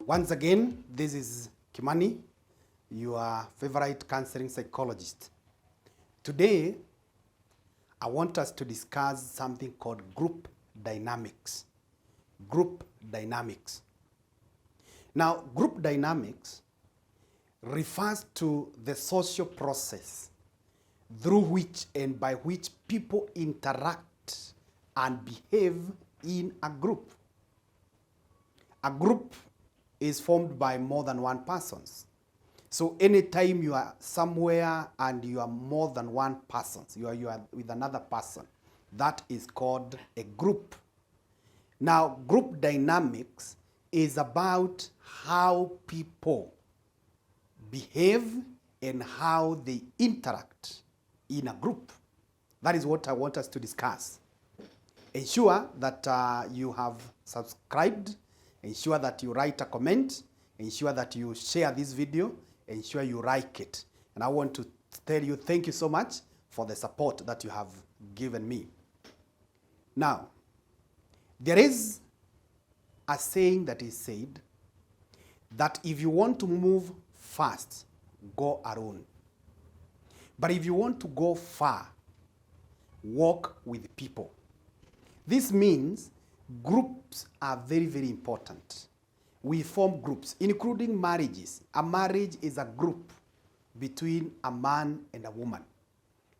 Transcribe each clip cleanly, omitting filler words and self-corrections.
Once again, this is Kimani, your favorite counseling psychologist. Today, I want us to discuss something called group dynamics. Group dynamics. Now, group dynamics refers to the social process through which and by which people interact and behave in a group. A group is formed by more than one person. So anytime you are somewhere and you are more than one person, you are with another person, that is called a group. Now, group dynamics is about how people behave and how they interact in a group. That is what I want us to discuss. Ensure that you have subscribed. Ensure that you write a comment. Ensure that you share this video. Ensure you like it. And I want to tell you thank you so much for the support that you have given me. Now, there is a saying that is said that if you want to move fast, go alone. But if you want to go far, walk with people. This means groups are very, very important. We form groups, including marriages. A marriage is a group between a man and a woman.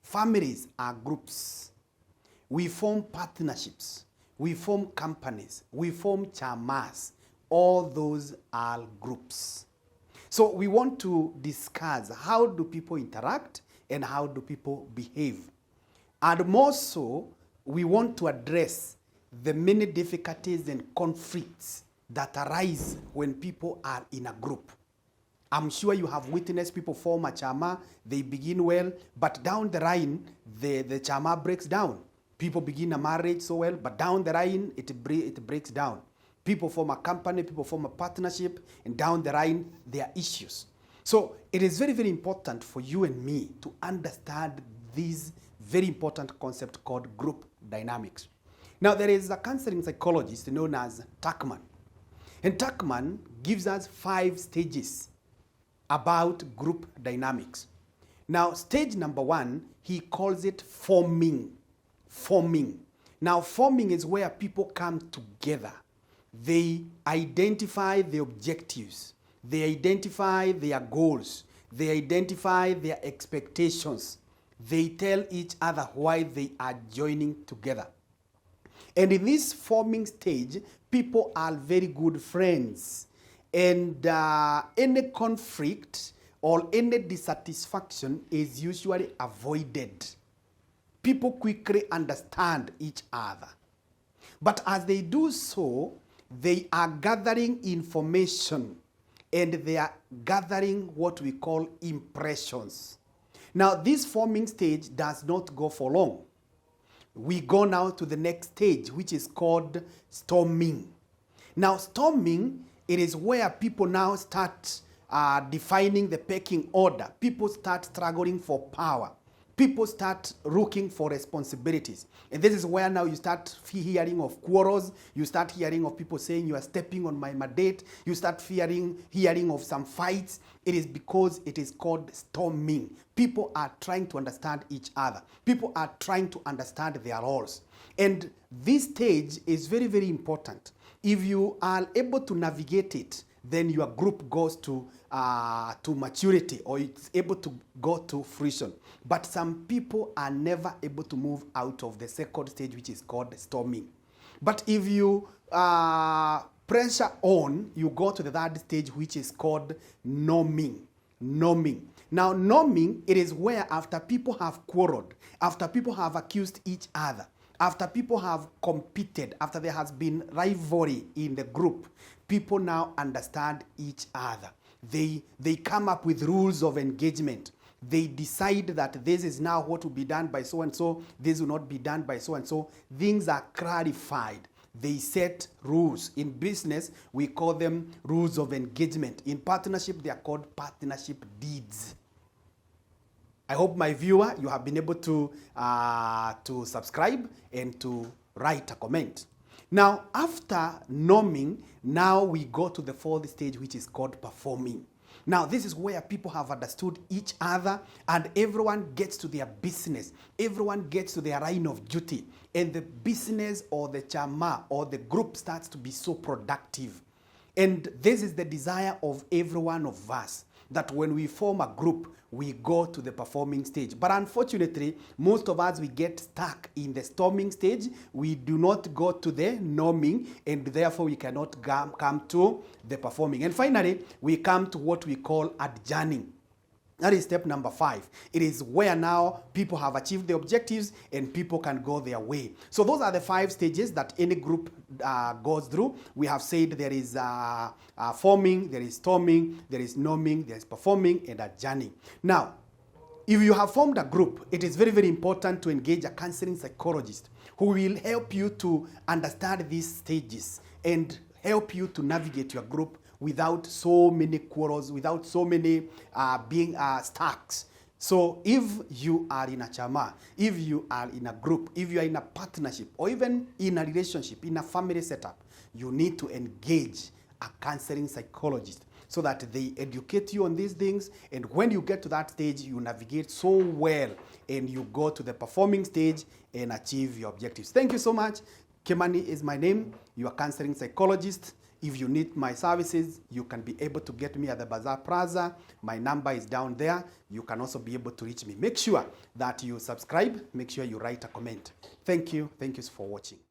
Families are groups. We form partnerships. We form companies. We form chamas. All those are groups. So we want to discuss how do people interact and how do people behave. And more so, we want to address the many difficulties and conflicts that arise when people are in a group. I'm sure you have witnessed people form a chama, they begin well, but down the line, the chama breaks down. People begin a marriage so well, but down the line, it breaks down. People form a company, people form a partnership, and down the line, there are issues. So it is very, very important for you and me to understand this very important concept called group dynamics. Now, there is a counseling psychologist known as Tuckman. And Tuckman gives us 5 stages about group dynamics. Now, stage number 1, he calls it forming. Forming. Now, forming is where people come together. They identify the objectives. They identify their goals. They identify their expectations. They tell each other why they are joining together. And in this forming stage, people are very good friends. And any conflict or any dissatisfaction is usually avoided. People quickly understand each other. But as they do so, they are gathering information and they are gathering what we call impressions. Now, this forming stage does not go for long. We go now to the next stage, which is called storming. Now, storming, it is where people now start defining the pecking order. People start struggling for power. People start looking for responsibilities. And this is where now you start hearing of quarrels. You start hearing of people saying you are stepping on my mandate. You start hearing of some fights. It is because it is called storming. People are trying to understand each other. People are trying to understand their roles. And this stage is very, very important. If you are able to navigate it, then your group goes to maturity, or it's able to go to fruition. But some people are never able to move out of the second stage, which is called storming. But if you pressure on, you go to the third stage, which is called norming. Norming. Now, norming, it is where after people have quarreled, after people have accused each other, after people have competed, after there has been rivalry in the group, people now understand each other. They come up with rules of engagement. They decide that this is now what will be done by so-and-so, this will not be done by so-and-so. Things are clarified. They set rules. In business, we call them rules of engagement. In partnership, they are called partnership deeds. I hope, my viewer, you have been able to subscribe and to write a comment. Now, after norming, now we go to the fourth stage, which is called performing. Now, this is where people have understood each other and everyone gets to their business. Everyone gets to their line of duty. And the business or the chama or the group starts to be so productive. And this is the desire of every one of us, that when we form a group, we go to the performing stage. But unfortunately, most of us, we get stuck in the storming stage. We do not go to the norming, and therefore we cannot come to the performing. And finally, we come to what we call adjourning. That is step number 5. It is where now people have achieved the objectives and people can go their way. So those are the 5 stages that any group goes through. We have said there is forming, there is storming, there is norming, there is performing, and adjourning. Now, if you have formed a group, it is very, very important to engage a counseling psychologist who will help you to understand these stages and help you to navigate your group without so many quarrels, without so many being stuck. So if you are in a chama, if you are in a group, if you are in a partnership, or even in a relationship, in a family setup, you need to engage a counseling psychologist so that they educate you on these things. And when you get to that stage, you navigate so well and you go to the performing stage and achieve your objectives. Thank you so much. Kimani is my name, your counseling psychologist. If you need my services, you can be able to get me at the Bazaar Plaza. My number is down there. You can also be able to reach me. Make sure that you subscribe. Make sure you write a comment. Thank you. Thank you for watching.